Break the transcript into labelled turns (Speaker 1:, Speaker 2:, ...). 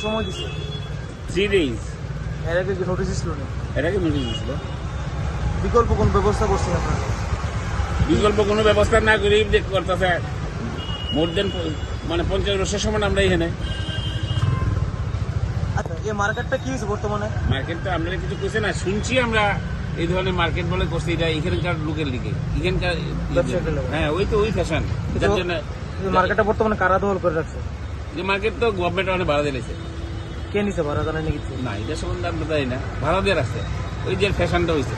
Speaker 1: সময় দিছে?
Speaker 2: 3 days।
Speaker 1: এর আগে কি নোটিশ ছিল না?
Speaker 2: এর আগে নোটিশ দিছিল।
Speaker 1: বিকল্প কোন ব্যবস্থা করছেন আপনারা?
Speaker 2: বিকল্প কোনো ব্যবস্থা না করে করতেছে মোর দেন মানে 50 বছর সমান আমরা এখানে।
Speaker 1: আচ্ছা, এই মার্কেটটা কি হয়েছে বর্তমানে?
Speaker 2: মার্কেটটা আমরা কিছু করছে না, শুনছি আমরা এই ধরনের মার্কেট বলে করছি, এটা এখানকার লোকের লিগে, এখানকার হ্যাঁ ওই তো ওই ফ্যাশন, যার জন্য
Speaker 1: মার্কেটটা বর্তমানে কারা দখল করে রাখছে?
Speaker 2: যে মার্কেট তো গভর্নমেন্ট অনেক ভাড়া দিয়েছে।
Speaker 1: কে নিছে ভাড়া, জানেন নাকি?
Speaker 2: না, এটা সম্বন্ধে আমরা জানি না, ভাড়া দিয়ে রাখছে, ওই যে ফ্যাশনটা হয়েছে।